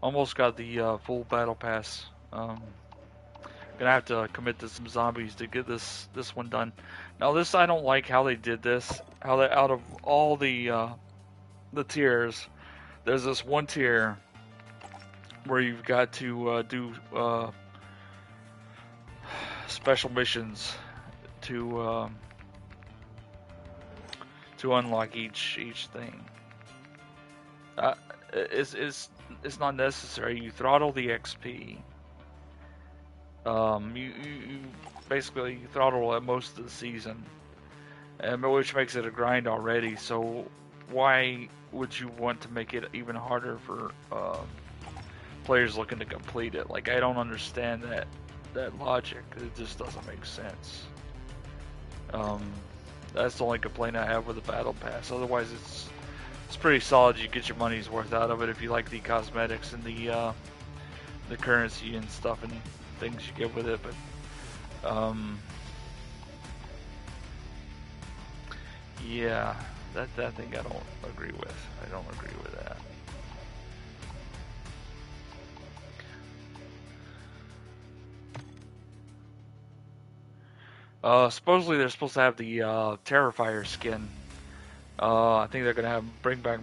Almost got the full battle pass. Gonna have to commit to some zombies to get this one done. Now this I don't like how they did this. How they out of all the tiers, there's this one tier where you've got to do special missions to to unlock each thing. Uh, it's not necessary. You throttle the XP. You basically throttle at most of the season, and which makes it a grind already. So why would you want to make it even harder for players looking to complete it? Like I don't understand that logic. It just doesn't make sense. Um, that's the only complaint I have with the battle pass. Otherwise, it's pretty solid. You get your money's worth out of it if you like the cosmetics and the currency and stuff and things you get with it. But yeah, that thing I don't agree with. I don't agree with that. Supposedly they're supposed to have the Terrifier skin. I think they're gonna bring back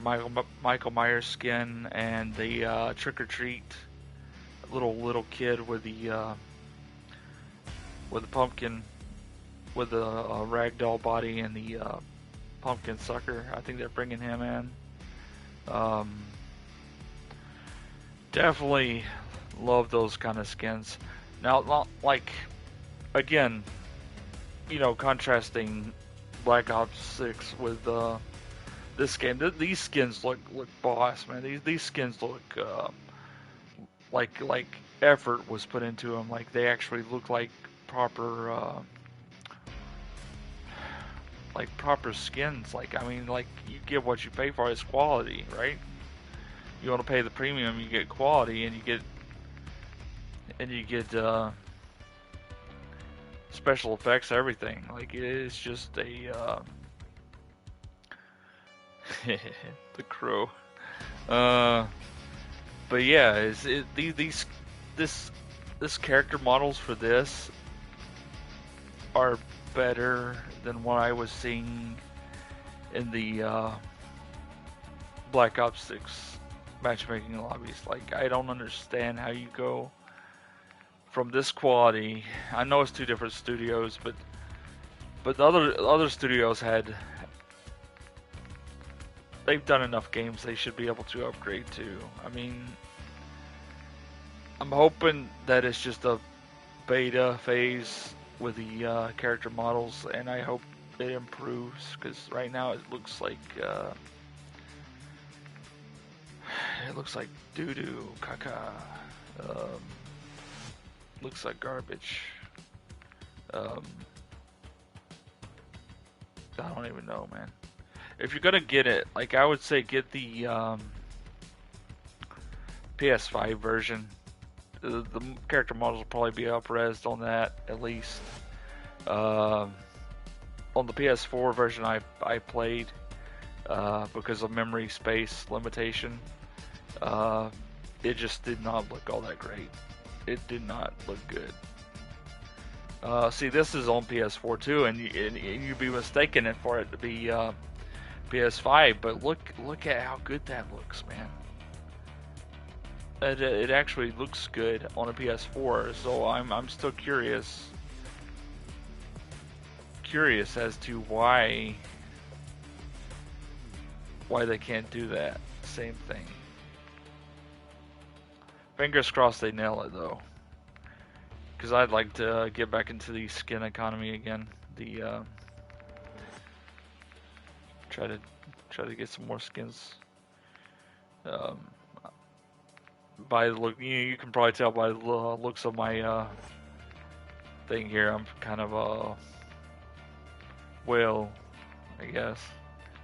Michael Myers skin and the Trick or Treat little kid with the pumpkin with the ragdoll body and the pumpkin sucker. I think they're bringing him in. Um, Definitely love those kind of skins. Now, not like again, contrasting Black Ops 6 with this game. These skins look boss, man. These skins look like effort was put into them. Like they actually look like proper skins. Like I mean, like you get what you pay for. It's quality, right? You want to pay the premium, you get quality, and you get special effects, everything. Like it's just a the crow. Uh, but yeah, this this character models for this are better than what I was seeing in the Black Ops 6 matchmaking lobbies. Like I don't understand how you go from this quality. I know it's two different studios, but the other studios they've done enough games. They should be able to upgrade too. I mean, I'm hoping that it's just a beta phase with the character models, and I hope it improves because right now it looks like doo doo, caca. Um, Looks like garbage. Um, I don't even know, man. If you're gonna get it, like I would say, get the PS5 version. The character models will probably be up-resed on that at least. Um, on the PS4 version, I played because of memory space limitation. Uh, it just did not look all that great. It did not look good. See, this is on PS4 too, and you'd be mistaken it for it to be PS5. But look at how good that looks, man. It actually looks good on a PS4. So I'm still curious as to why they can't do that same thing. Fingers crossed they nail it though, because I'd like to get back into the skin economy again. The try to get some more skins. Um, by the look, you can probably tell by the looks of my thing here. I'm kind of a whale, I guess,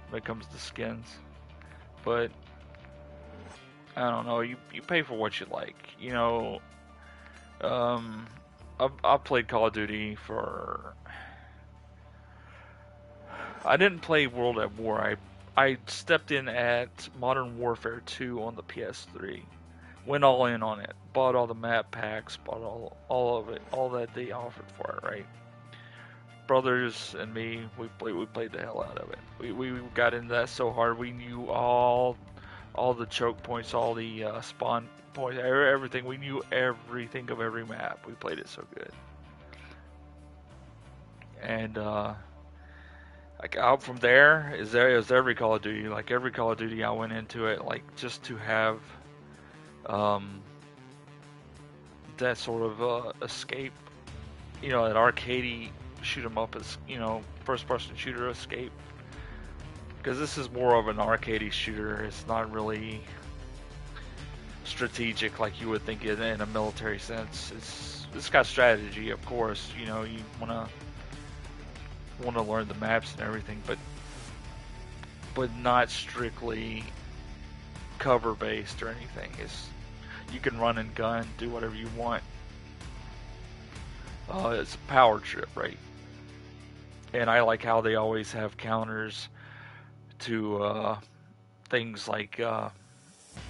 when it comes to skins. But I don't know. You pay for what you like. I've played Call of Duty for. I didn't play World at War. I stepped in at Modern Warfare 2 on the PS3. Went all in on it. Bought all the map packs. Bought all of it. All that they offered for it. Right. Brothers and me, we played the hell out of it. We got into that so hard. We knew all the choke points, all the spawn points, everything. We knew everything of every map. We played it so good. And like out from there is every Call of Duty. Like every Call of Duty, I went into it like just to have um, that sort of escape. You know, that arcadey shoot 'em up as first person shooter escape. Because this is more of an arcadey shooter. It's not really strategic like you would think in a military sense. It's got strategy, of course. You know, you wanna learn the maps and everything, but not strictly cover based or anything. You can run and gun, do whatever you want. It's a power trip, right? And I like how they always have counters to things like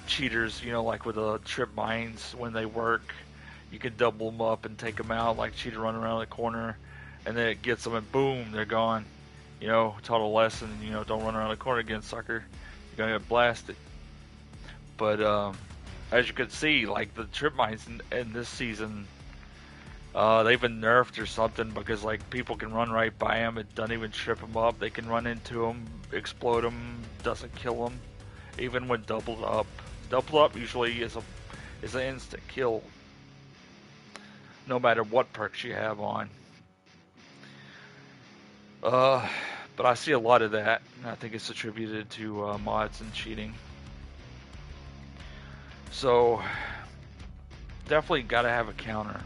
cheaters, like with the trip mines when they work. You can double them up and take them out, like cheater running around the corner, and then it gets them and boom, they're gone. Taught a lesson, don't run around the corner again, sucker. You're going to get blasted. But as you can see, like the trip mines in this season, they've been nerfed or something because like people can run right by them. It doesn't even trip them up. They can run into them, explode them, doesn't kill them. Even when doubled up. Doubled up usually is an instant kill, no matter what perks you have on. But I see a lot of that, and I think it's attributed to mods and cheating. So definitely got to have a counter.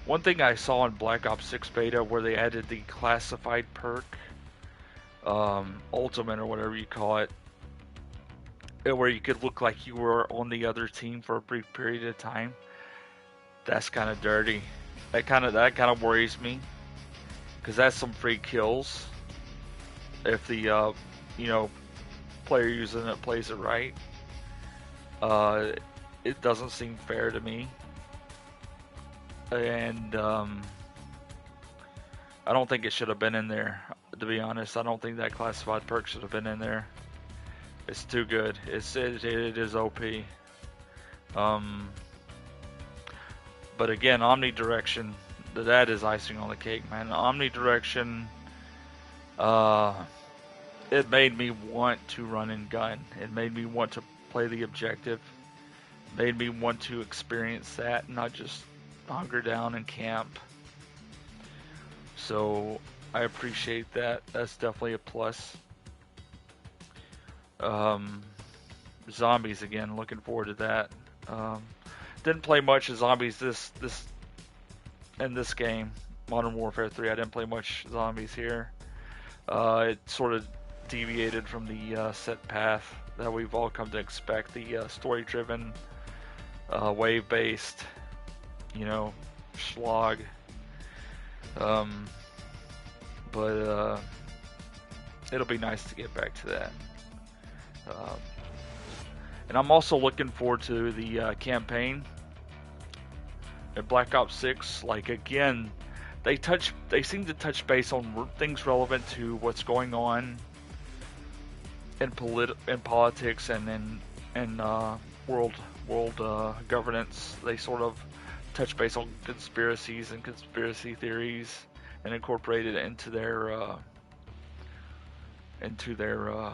One thing I saw in Black Ops 6 beta where they added the classified perk, ultimate or whatever you call it, where you could look like you were on the other team for a brief period of time. That's kind of dirty. That kind of worries me, because that's some free kills if the player using it plays it right. It doesn't seem fair to me, and I don't think it should have been in there. To be honest, I don't think that classified perk should have been in there. It's too good. It is OP. But again, omnidirection, that is icing on the cake, man. Omnidirection, it made me want to run and gun. It made me want to play the objective. It made me want to experience that, not just hunker down and camp. So I appreciate that. That's definitely a plus. Zombies again, looking forward to that. Didn't play much of zombies in this game, Modern Warfare 3. I didn't play much zombies here. It sort of deviated from the set path that we've all come to expect. The story-driven, wave-based, slog. But it'll be nice to get back to that. And I'm also looking forward to the campaign at Black Ops 6. Like again, they seem to touch base on things relevant to what's going on in politics and in world governance. They sort of touch base on conspiracies and conspiracy theories and incorporate it into their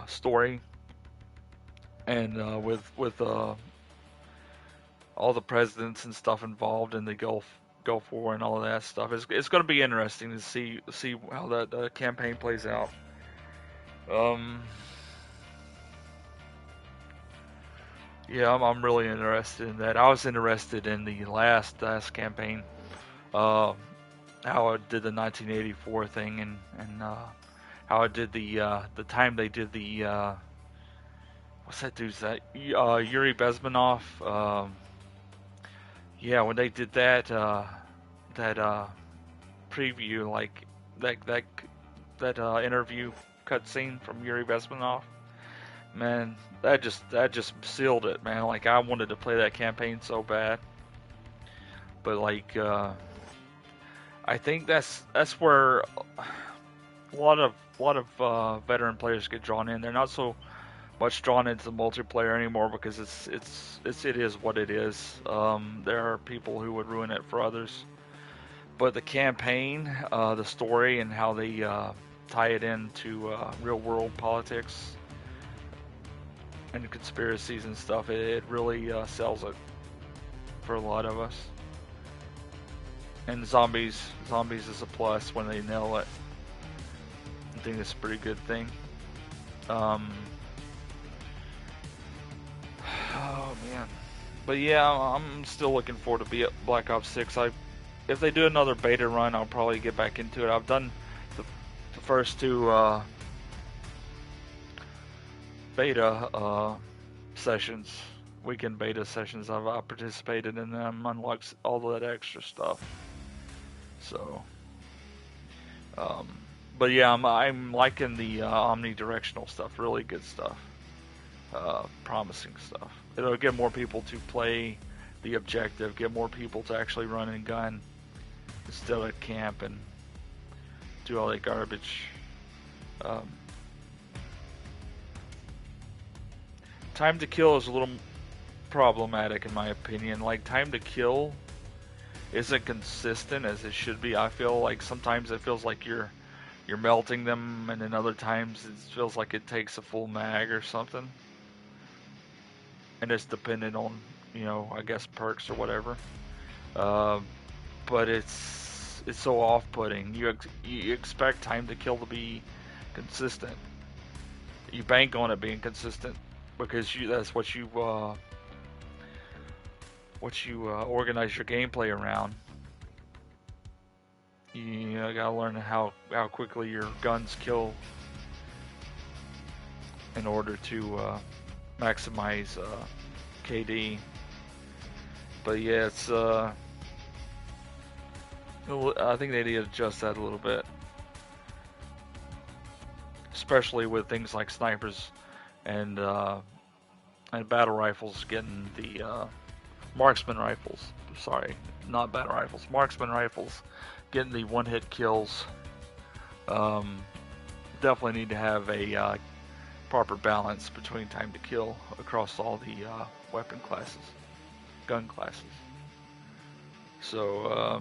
story. And with all the presidents and stuff involved in the Gulf War and all of that stuff, it's going to be interesting to see how the campaign plays out. Yeah, I'm really interested in that. I was interested in the last campaign, how it did the 1984 thing, and how it did the time they did the what's that dude's that? Yuri Bezmenov. Yeah, when they did that preview, like that interview cutscene from Yuri Bezmenov, man, that just sealed it, man. Like I wanted to play that campaign so bad, but like I think that's where a lot of veteran players get drawn in. They're not so much drawn into the multiplayer anymore because it is what it is. There are people who would ruin it for others, but the campaign, the story, and how they tie it into real world politics and conspiracies and stuff, it really sells it for a lot of us. And zombies is a plus when they nail it. I think it's a pretty good thing. Oh man, but yeah, I'm still looking forward to Black Ops 6. If they do another beta run, I'll probably get back into it. I've done the first two beta sessions, weekend beta sessions. I've participated in them, unlocked all that extra stuff. So, but yeah, I'm liking the omnidirectional stuff. Really good stuff. Promising stuff. It'll get more people to play the objective, get more people to actually run and gun instead of camp and do all that garbage. Time to kill is a little problematic in my opinion. Like time to kill isn't consistent as it should be. I feel like sometimes it feels like you're melting them, and then other times it feels like it takes a full mag or something. And it's dependent on, I guess perks or whatever. But it's so off-putting. You expect time to kill to be consistent. You bank on it being consistent because that's what you organize your gameplay around. You gotta learn how quickly your guns kill in order to maximize KD. But yeah, it's I think they need to adjust that a little bit, especially with things like snipers and battle rifles getting the marksman rifles. Sorry, not battle rifles. Marksman rifles getting the one-hit kills. Definitely need to have a proper balance between time to kill across all the weapon classes, gun classes. So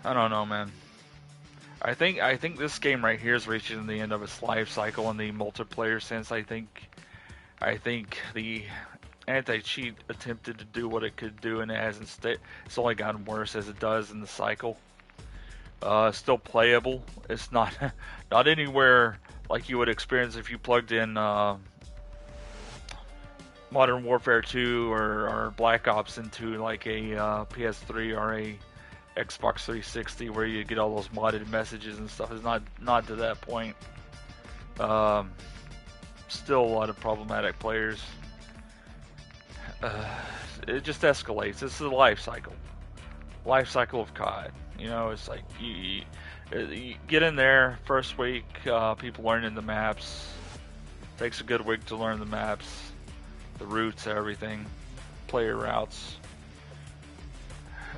I don't know, man. I think this game right here is reaching the end of its life cycle in the multiplayer sense. I think the anti-cheat attempted to do what it could do, and it hasn't it's only gotten worse as it does in the cycle. It's still playable. It's not not anywhere like you would experience if you plugged in Modern Warfare 2 or Black Ops into like a PS3 or a Xbox 360 where you get all those modded messages and stuff. It's not to that point. Still a lot of problematic players. It just escalates. This is the life cycle of COD. It's like you get in there first week, people learning the maps. Takes a good week to learn the maps, the routes, everything, player routes.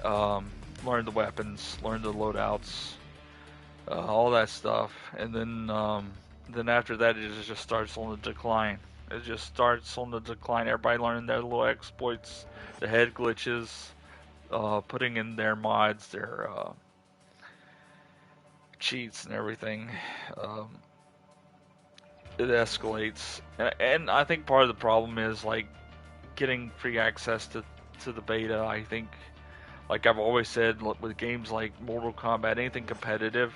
Learn the weapons, learn the loadouts, all that stuff, and then after that it just starts on the decline. It just starts on the decline. Everybody learning their little exploits, the head glitches, putting in their mods, their cheats and everything. It escalates, and I think part of the problem is like getting free access to the beta. I think, like I've always said, with games like Mortal Kombat, anything competitive,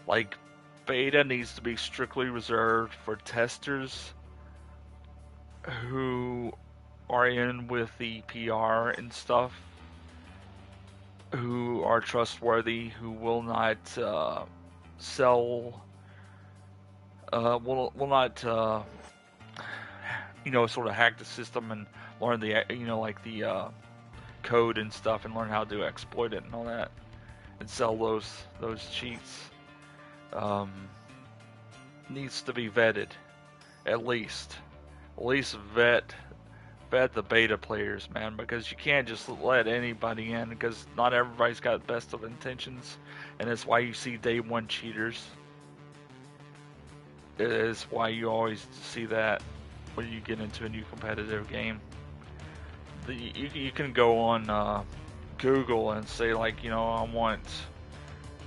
like beta needs to be strictly reserved for testers who are in with the PR and stuff, who are trustworthy, who will not sell, will not sort of hack the system and learn the like the code and stuff and learn how to exploit it and all that and sell those cheats. needs to be vetted, at least. At least vet the beta players, man, because you can't just let anybody in, because not everybody's got best of intentions, and that's why you see day one cheaters. It is why you always see that when you get into a new competitive game. You can go on Google and say, like, you know, I want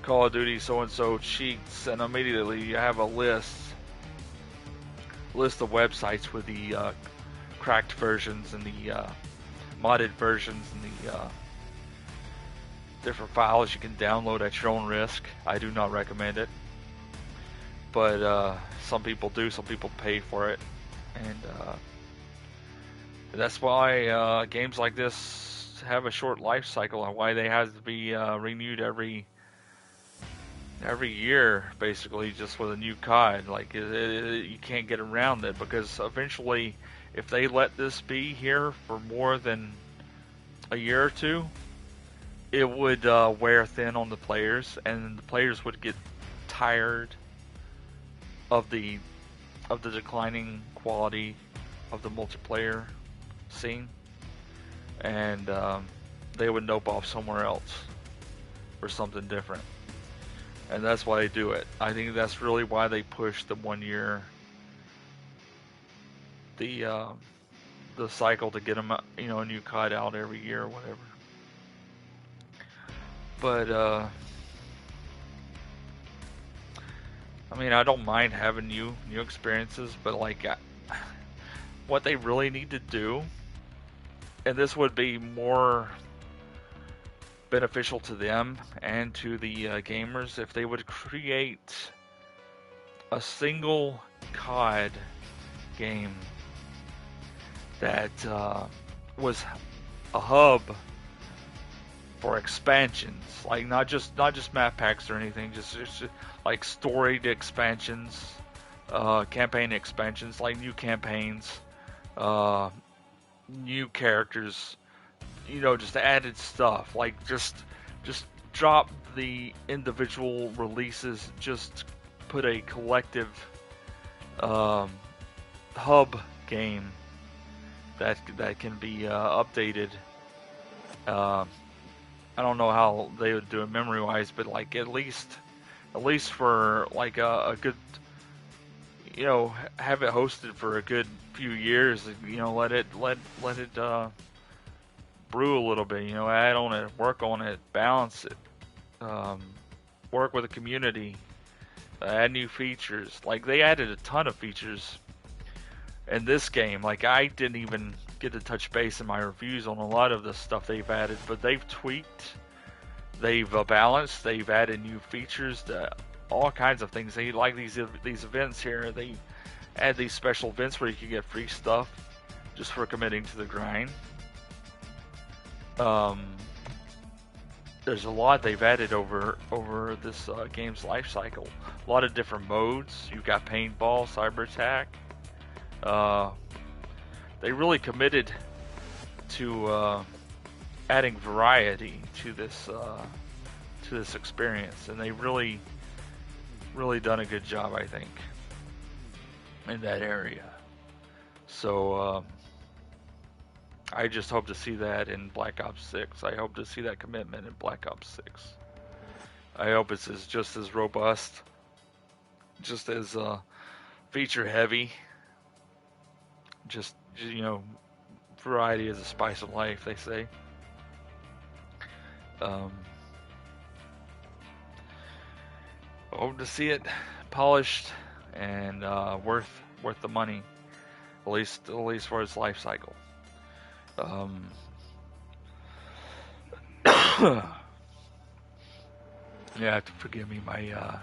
Call of Duty so and so cheats, and immediately you have a list of websites with the cracked versions and the modded versions and the different files you can download at your own risk. I do not recommend it, but some people do. Some people pay for it, and that's why games like this have a short life cycle, and why they have to be renewed every year, basically, just with a new COD. Like, you can't get around it, because eventually, if they let this be here for more than a year or two, it would wear thin on the players, and the players would get tired of the declining quality of the multiplayer scene, and they would nope off somewhere else for something different. And that's why they do it. I think that's really why they push the 1 year, the cycle, to get them, you know, a new COD out every year or whatever. But I mean, I don't mind having new experiences, but like, what they really need to do, and this would be more beneficial to them and to the gamers, if they would create a single COD game that was a hub for expansions, like not just map packs or anything, just like storied expansions, campaign expansions, like new campaigns, new characters, you know, just added stuff. Like, just drop the individual releases, just put a collective hub game that can be updated. I don't know how they would do it memory wise, but like at least for like a good, you know, have it hosted for a good few years. You know, let it brew a little bit. You know, add on it, work on it, balance it, work with the community, add new features. Like, they added a ton of features in this game. Like, I didn't even get to touch base in my reviews on a lot of the stuff they've added, but they've tweaked, they've balanced, they've added new features to all kinds of things. They like these events here. They add these special events where you can get free stuff just for committing to the grind. There's a lot they've added over this game's life cycle. A lot of different modes. You've got paintball, cyber attack. They really committed to adding variety to this experience, and they really done a good job, I think, in that area. So I just hope to see that in Black Ops 6. I hope to see that commitment in Black Ops 6. I hope it's just as robust, just as feature heavy. Just, you know, variety is a spice of life, they say. Hope to see it polished and worth the money, at least for its life cycle. You have to forgive me. My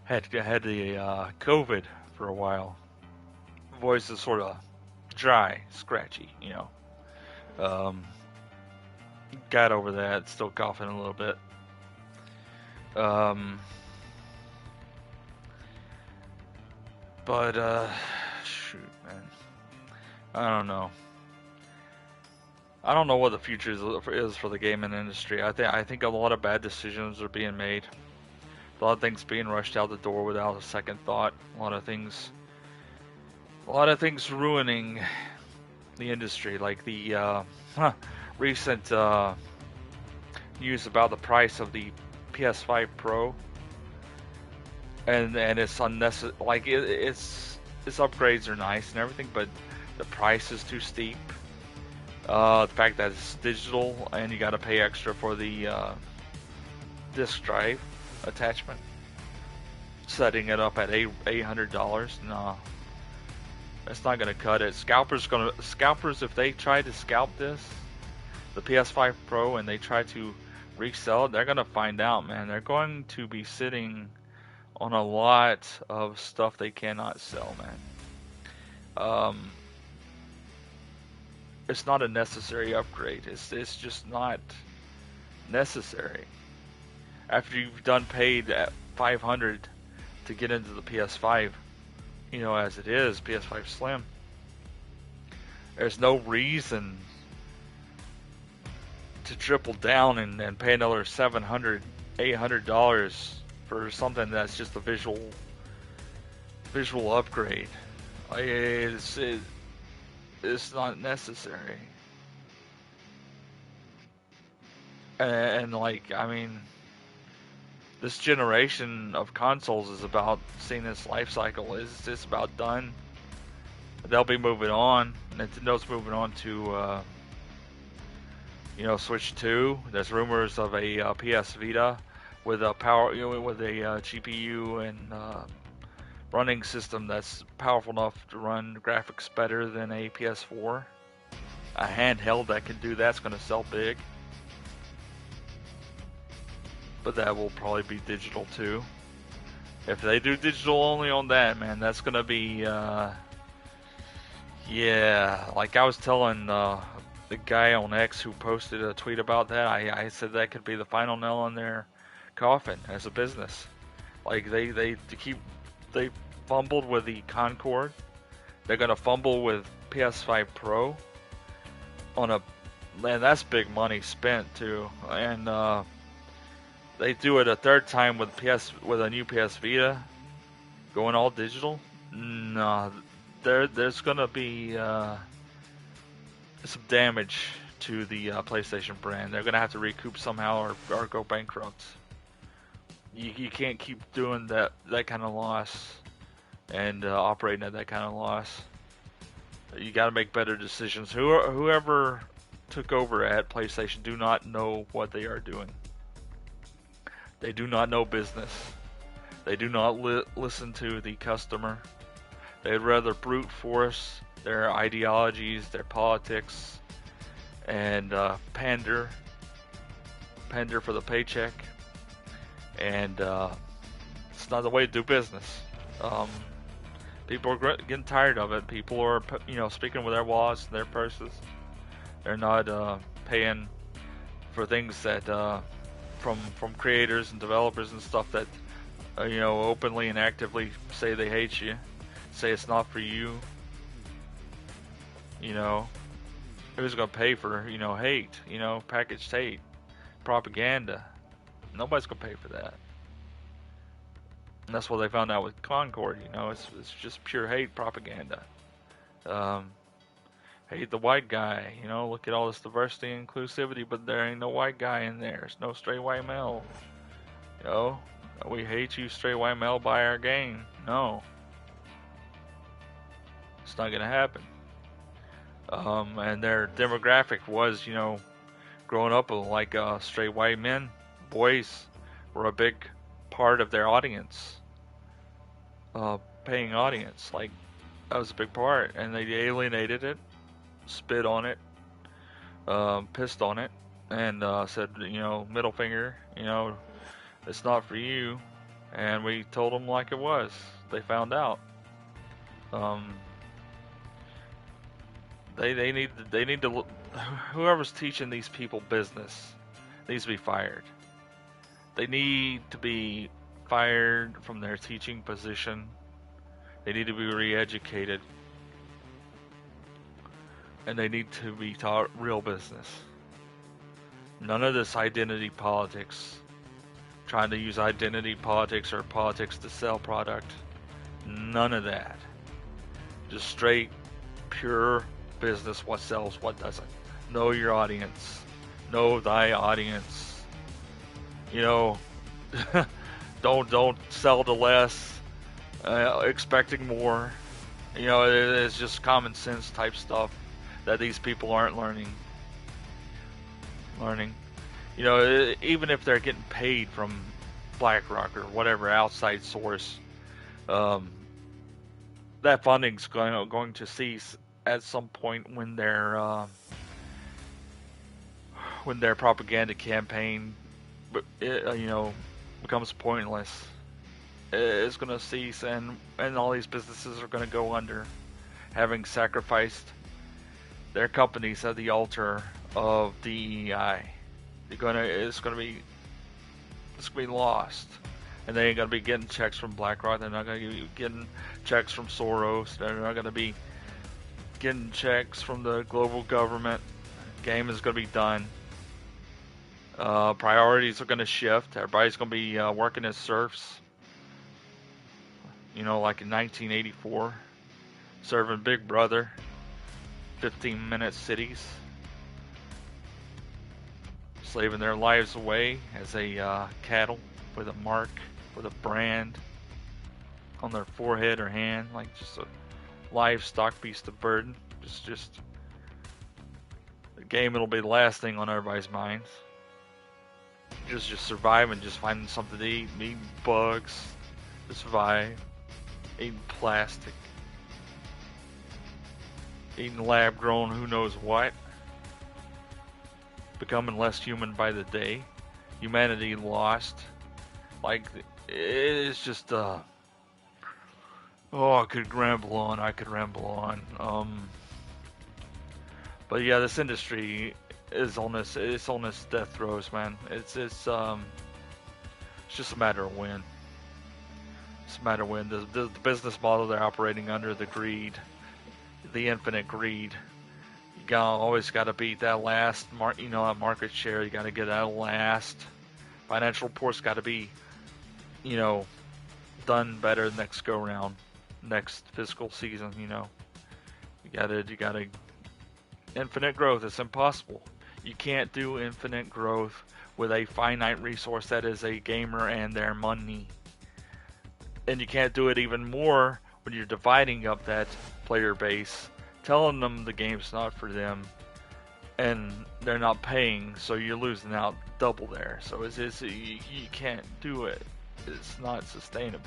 had the COVID for a while. Voice is sort of dry, scratchy, you know. Got over that. Still coughing a little bit. But shoot, man, I don't know. I don't know what the future is for the gaming industry. I think a lot of bad decisions are being made. A lot of things being rushed out the door without a second thought. A lot of things ruining the industry, like the recent news about the price of the PS5 Pro, and it's unnecessary. Like its upgrades are nice and everything, but the price is too steep. The fact that it's digital and you got to pay extra for the disk drive attachment, setting it up at $800. No, that's not gonna cut it. Scalpers if they try to scalp this, the PS5 Pro, and they try to resell it, they're gonna find out, man. They're going to be sitting on a lot of stuff they cannot sell, man. It's not a necessary upgrade. It's just not necessary. After you've done paid at $500 to get into the PS5, you know, as it is, PS5 Slim, there's no reason to triple down and pay another $700, $800 for something that's just a visual upgrade. It's not necessary. And like, I mean, this generation of consoles is about seeing its life cycle. It's just about done. They'll be moving on. Nintendo's moving on to, you know, Switch 2. There's rumors of a PS Vita with a power, you know, with a GPU and running system that's powerful enough to run graphics better than a PS4. A handheld that can do that's going to sell big. But that will probably be digital too. If they do digital only on that, man, that's going to be, yeah, like I was telling the guy on X who posted a tweet about that, I said that could be the final nail in their coffin as a business. Like they fumbled with the Concord. They're gonna fumble with PS5 Pro on a, man, that's big money spent too. And they do it a third time with a new PS Vita going all digital. No, there's gonna be some damage to the PlayStation brand. They're gonna have to recoup somehow or go bankrupt. You can't keep doing that kind of loss and operating at that kind of loss. You got to make better decisions. Whoever took over at PlayStation do not know what they are doing. They do not know business. They do not listen to the customer. They'd rather brute force their ideologies, their politics, and pander for the paycheck. And it's not the way to do business. People are getting tired of it. People are, you know, speaking with their wallets and their purses. They're not paying for things that from creators and developers and stuff that you know, openly and actively say they hate you, say it's not for you. You know, who's gonna pay for, you know, hate? You know, packaged hate, propaganda. Nobody's gonna pay for that. And that's what they found out with Concord. You know, it's just pure hate propaganda. Hate the white guy. You know, look at all this diversity and inclusivity, but there ain't no white guy in there. There's no straight white male. You know, we hate you, straight white male, buy our game. No, it's not gonna happen. And their demographic was, you know, growing up like straight white men, boys were a big part of their audience, paying audience. Like, that was a big part, and they alienated it, spit on it, pissed on it, and said, you know, middle finger, you know, it's not for you. And we told them like it was. They found out. They need to, whoever's teaching these people business needs to be fired. They need to be fired from their teaching position. They need to be re-educated. And they need to be taught real business. None of this identity politics. trying to use identity politics or politics to sell product. None of that. Just straight, pure business. What sells, what doesn't. Know your audience. Know thy audience. You know, don't sell to less, expecting more. You know, it's just common sense type stuff that these people aren't learning. You know, even if they're getting paid from BlackRock or whatever outside source, that funding's going to cease at some point when their propaganda campaign, you know, becomes pointless. It's going to cease, and all these businesses are going to go under, having sacrificed their companies at the altar of DEI. It's going to be lost, and they ain't going to be getting checks from BlackRock. They're not going to be getting checks from Soros. They're not going to be getting checks from the global government. Game is going to be done. Priorities are going to shift. Everybody's going to be working as serfs. You know, like in 1984, serving Big Brother, 15-minute cities, slaving their lives away as a cattle with a mark, with a brand on their forehead or hand, like just a livestock beast of burden. Just the game. It'll be the last thing on everybody's minds. Just surviving, just finding something to eat, eating bugs to survive. Eating plastic, eating lab-grown who knows what, becoming less human by the day, humanity lost. Like, it's just, I could ramble on, but yeah, this industry is on this death throes, man. It's just a matter of when. It's a matter of when. The business model they're operating under, the greed, the infinite greed. You always got to beat that last market share. You got to get that last. Financial reports got to be, done better next go round, next fiscal season. You got to infinite growth. It's impossible. You can't do infinite growth with a finite resource that is a gamer and their money. And you can't do it even more when you're dividing up that player base, telling them the game's not for them, and they're not paying, so you're losing out double there. So you can't do it. It's not sustainable.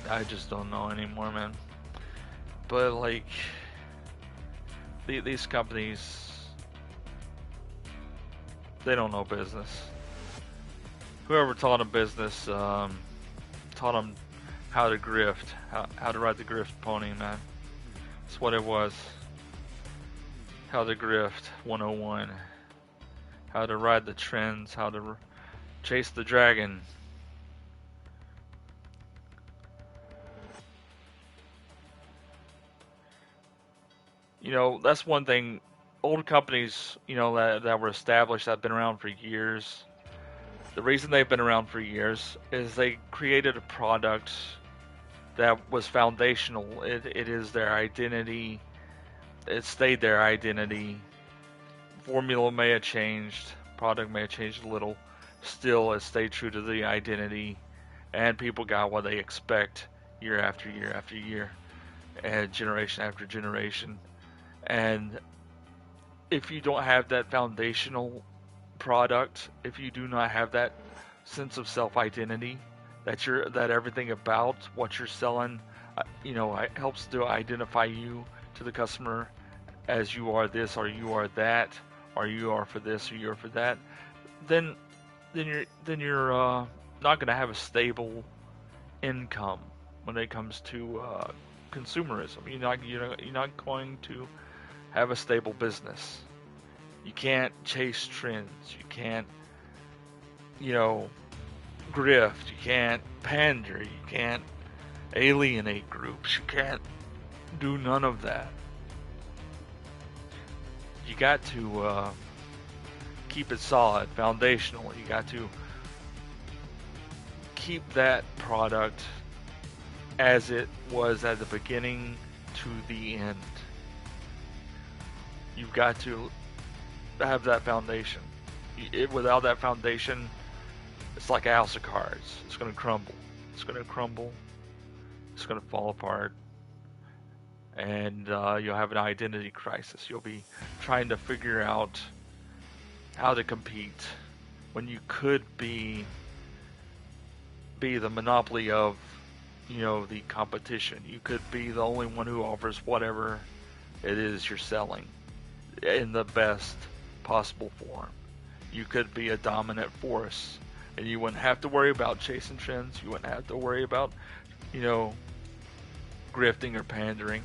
I just don't know anymore, man. But like, these companies, they don't know business. Whoever taught them business, taught them how to grift, how to ride the grift pony, man. That's what it was. How to grift 101. How to ride the trends, how to chase the dragon. That's one thing. Old companies, that were established, that have been around for years. The reason they've been around for years is they created a product that was foundational. It is their identity. It stayed their identity. Formula may have changed. Product may have changed a little. Still, it stayed true to the identity. And people got what they expect year after year after year. And generation after generation. And if you don't have that foundational product, if you do not have that sense of self-identity, that everything about what you're selling, helps to identify you to the customer as you are this or you are that, or you are for this or you are for that, then you're not going to have a stable income when it comes to consumerism. You're not going to have a stable business. You can't chase trends. You can't, grift. You can't pander. You can't alienate groups. You can't do none of that. you got to keep it solid, foundational. You got to keep that product as it was at the beginning to the end. You've got to have that foundation. Without that foundation, it's like a house of cards. It's going to crumble. It's going to crumble. It's going to fall apart. And you'll have an identity crisis. You'll be trying to figure out how to compete when you could be the monopoly of, the competition. You could be the only one who offers whatever it is you're selling in the best possible form. You could be a dominant force, and you wouldn't have to worry about chasing trends. You wouldn't have to worry about, grifting or pandering.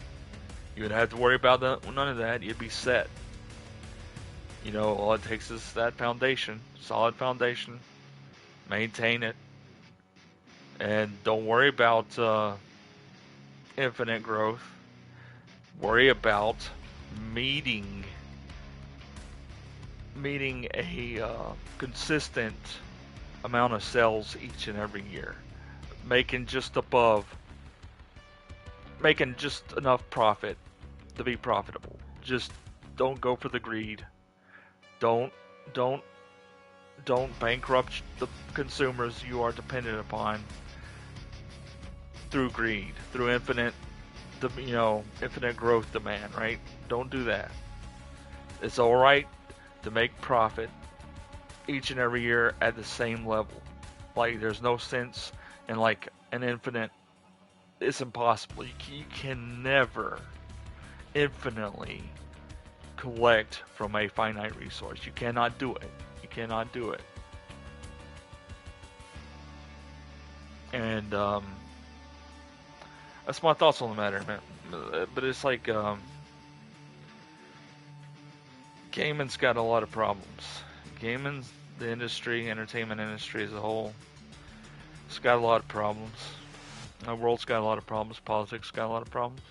You wouldn't have to worry about none of that. You'd be set. All it takes is that foundation, solid foundation. Maintain it, and don't worry about infinite growth. Worry about meeting a consistent amount of sales each and every year, making just enough profit to be profitable. Just don't go for the greed. Don't bankrupt the consumers you are dependent upon through greed, through infinite growth demand, right? Don't do that. It's all right to make profit each and every year at the same level. Like, there's no sense in like an infinite. It's impossible. You can never infinitely collect from a finite resource. You cannot do it. You cannot do it. And that's my thoughts on the matter, man. But it's like gaming's got a lot of problems. Gaming's the industry, entertainment industry as a whole, it's got a lot of problems. The world's got a lot of problems. Politics got a lot of problems.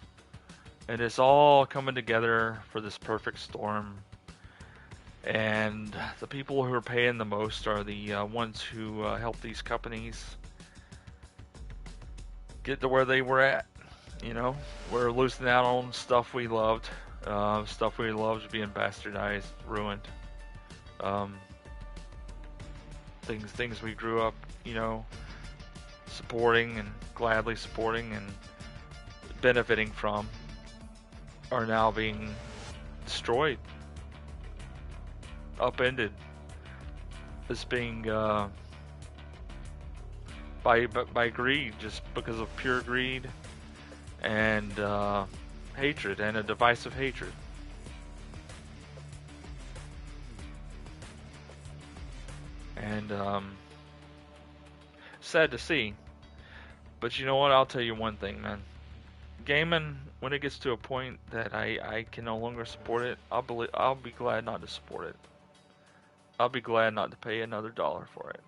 And it's all coming together for this perfect storm. And the people who are paying the most are the ones who help these companies get to where they were at. We're losing out on stuff we loved. Stuff we loved is being bastardized, ruined. Things we grew up, supporting and gladly supporting and benefiting from are now being destroyed, upended, as being by greed, just because of pure greed and hatred, and a divisive hatred. And sad to see. But you know what? I'll tell you one thing, man. Gaming, when it gets to a point that I can no longer support it, I'll be glad not to support it. I'll be glad not to pay another dollar for it,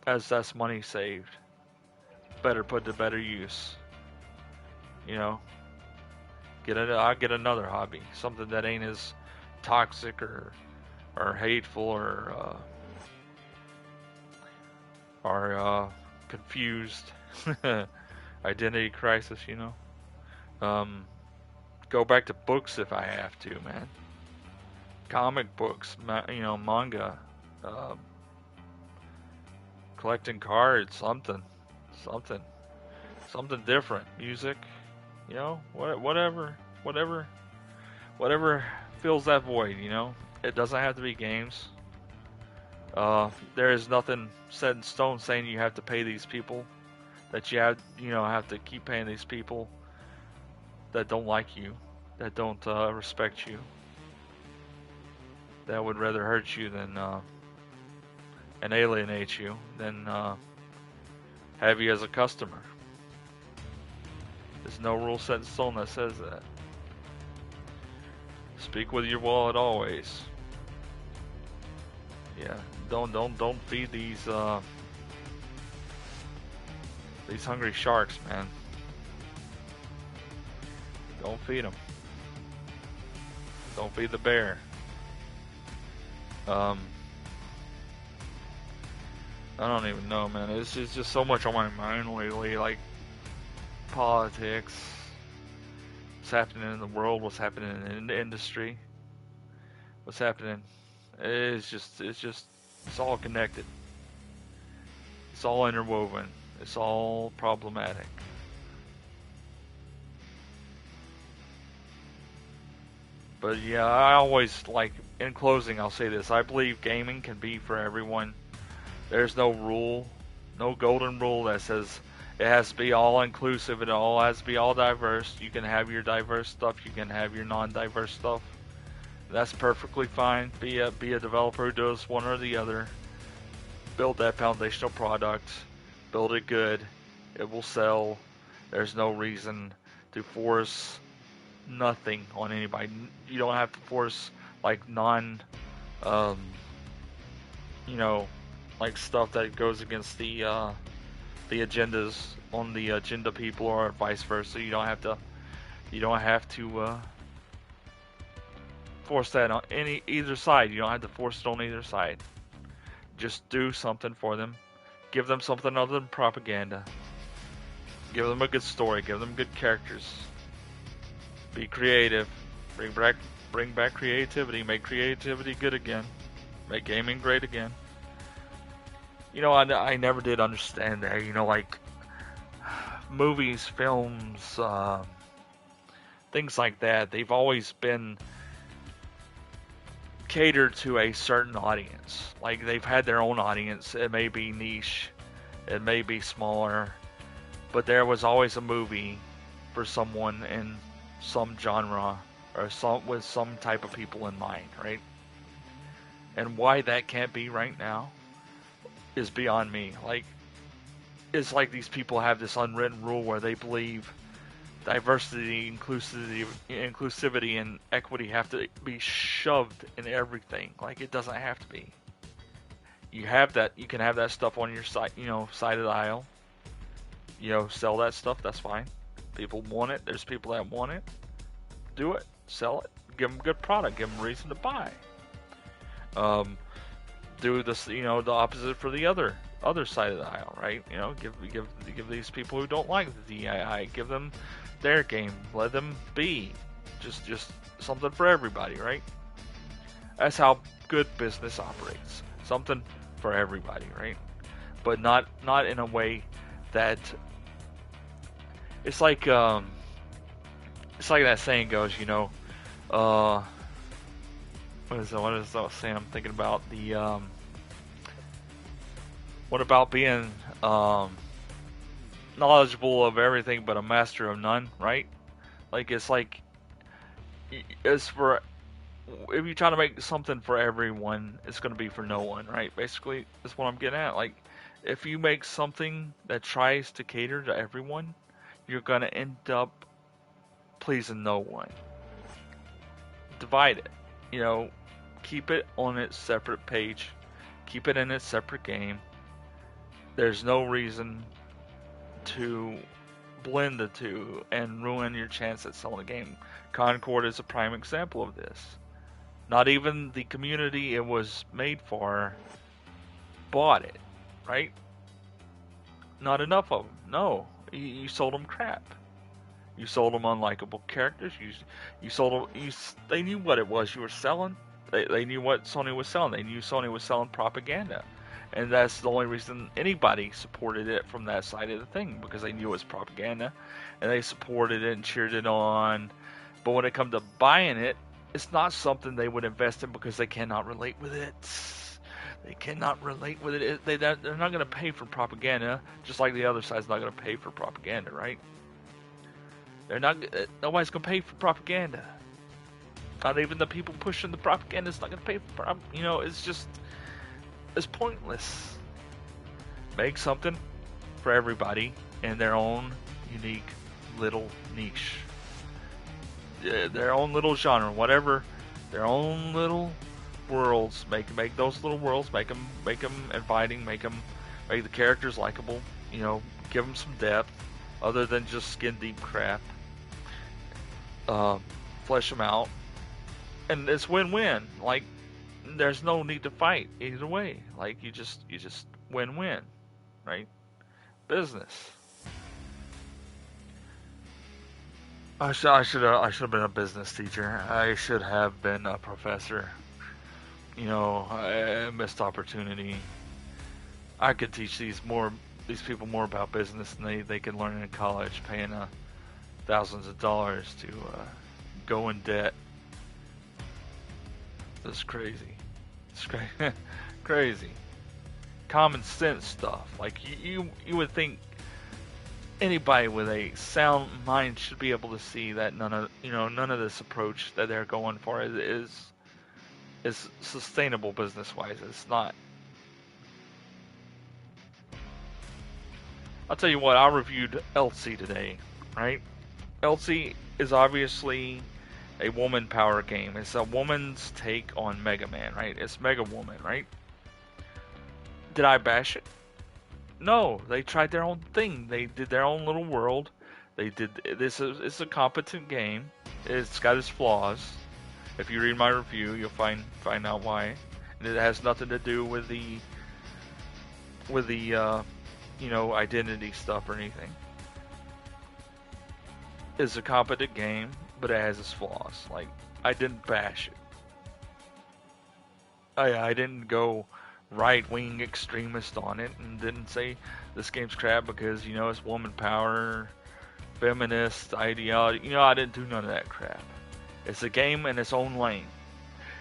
as that's money saved, better put to better use. I'll get another hobby, something that ain't as toxic or hateful or confused. Identity crisis, Go back to books if I have to, man. Comic books, manga, collecting cards, something different. Music, whatever fills that void. It doesn't have to be games. There is nothing set in stone saying you have to pay these people. That you have to keep paying these people that don't like you, that don't respect you, that would rather hurt you than and alienate you than have you as a customer. There's no rule set in stone that says that. Speak with your wallet always. Yeah, don't feed these hungry sharks, man. Don't feed them. Don't feed the bear. I don't even know, man. It's just so much on my mind lately, like politics, what's happening in the world, what's happening in the industry, what's happening. It's all connected. It's all interwoven. It's all problematic. But yeah, I always like, in closing, I'll say this. I believe gaming can be for everyone. There's no rule, no golden rule that says it has to be all inclusive, it all has to be all diverse. You can have your diverse stuff, you can have your non-diverse stuff. That's perfectly fine. Be a developer who does one or the other. Build that foundational product, build it good, it will sell. There's no reason to force nothing on anybody. You don't have to force like um, you know, like stuff that goes against the agendas on the agenda people, or vice versa. You don't have to force that on either side. You don't have to force it on either side. Just do something for them. Give them something other than propaganda. Give them a good story. Give them good characters. Be creative. Bring back creativity. Make creativity good again. Make gaming great again. You know, I never did understand that. You know, like movies, films, things like that. They've always been catered to a certain audience. Like they've had their own audience. It may be niche. It may be smaller. But there was always a movie for someone in some genre or with some type of people in mind, right? And why that can't be right now is beyond me. Like, it's like these people have this unwritten rule where they believe diversity, inclusivity, and equity have to be shoved in everything. Like, it doesn't have to be. You have that. You can have that stuff on your side, side of the aisle. Sell that stuff. That's fine. People want it. There's people that want it. Do it. Sell it. Give them a good product. Give them a reason to buy. Do this, the opposite for the other side of the aisle, right? Give these people who don't like the DII, give them their game. Let them be. Just something for everybody, right? That's how good business operates. Something for everybody, right? But not in a way that it's like that saying goes, what is that saying? I'm thinking about the what about being knowledgeable of everything but a master of none, right? Like it's for, if you try to make something for everyone, it's going to be for no one, right? Basically, that's what I'm getting at. Like, if you make something that tries to cater to everyone, you're going to end up pleasing no one. Divide it. Keep it on its separate page. Keep it in its separate game. There's no reason to blend the two and ruin your chance at selling a game. Concord is a prime example of this. Not even the community it was made for bought it, right? Not enough of them. No, you sold them crap. You sold them unlikable characters. You sold them. They knew what it was you were selling. They knew what Sony was selling. They knew Sony was selling propaganda. And that's the only reason anybody supported it from that side of the thing, because they knew it was propaganda. And they supported it and cheered it on. But when it comes to buying it, it's not something they would invest in because they cannot relate with it. They cannot relate with it. They're not going to pay for propaganda, just like the other side's not going to pay for propaganda, right? Nobody's going to pay for propaganda. Not even the people pushing the propaganda is not going to pay for it's pointless. Make something for everybody in their own unique little niche. Their own little genre, whatever. Their own little worlds. Make those little worlds. Make them inviting. Make the characters likable. Give them some depth, other than just skin deep crap. Flesh them out. and it's win-win. Like, there's no need to fight either way. Like, you just win-win, right? Business. I should have been a business teacher. I should have been a professor. You know, I missed opportunity. I could teach these people more about business than they can learn in college, paying thousands of dollars to go in debt. It's crazy. It's crazy. Common sense stuff. Like you would think anybody with a sound mind should be able to see that none of this approach that they're going for is sustainable business wise. It's not. I'll tell you what. I reviewed Elsie today, right? Elsie is obviously a woman power game. It's a woman's take on Mega Man, right? It's Mega Woman, right? Did I bash it? No, they tried their own thing. They did their own little world. They did this. It's a competent game. It's got its flaws. If you read my review, you'll find out why. And it has nothing to do with the identity stuff or anything. It's a competent game, but it has its flaws. Like, I didn't bash it. I didn't go right-wing extremist on it and didn't say this game's crap because, it's woman power, feminist ideology. I didn't do none of that crap. It's a game in its own lane.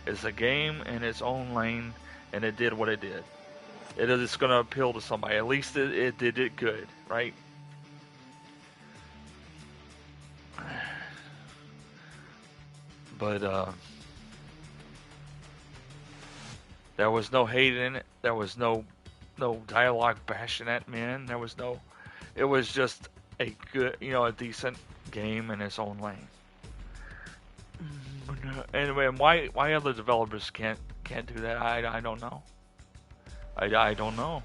It's a game in its own lane, and it did what it did. It is going to appeal to somebody. At least it did it good, right? But there was no hate in it. There was no dialogue bashing at men. There was no. It was just a good, a decent game in its own lane. Anyway, and why other developers can't do that? I don't know. I don't know.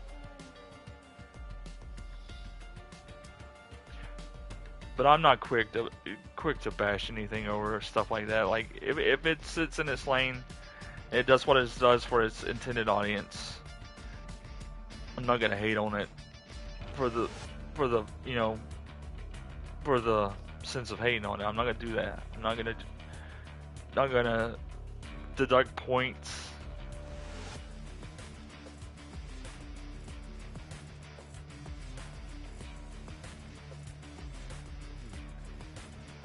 But I'm not quick to bash anything over stuff like that. Like if it sits in its lane, it does what it does for its intended audience. I'm not gonna hate on it for the sense of hating on it. I'm not gonna do that. I'm not gonna deduct points.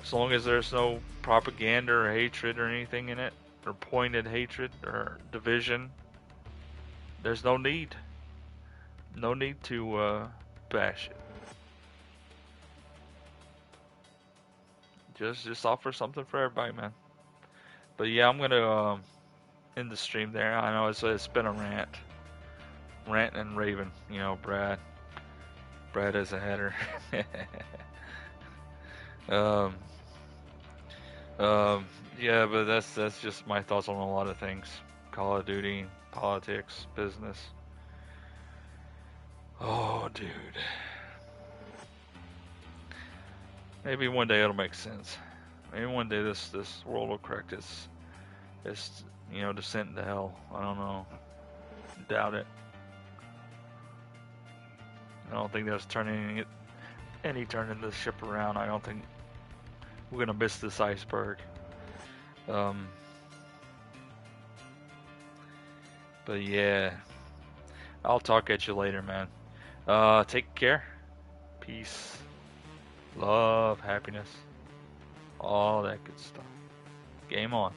As long as there's no propaganda or hatred or anything in it, or pointed hatred or division, there's no need. No need to bash it. Just offer something for everybody, man. But yeah, I'm gonna end the stream there. I know it's been a rant and raving. Brad as a header. Yeah, but that's just my thoughts on a lot of things. Call of Duty, politics, business. Oh, dude. Maybe one day it'll make sense. Maybe one day this world will correct its descent into hell. I don't know. Doubt it. I don't think that's turning the ship around. I don't think we're gonna miss this iceberg. But yeah, I'll talk at you later, man. Take care. Peace. Love, happiness. All that good stuff. Game on.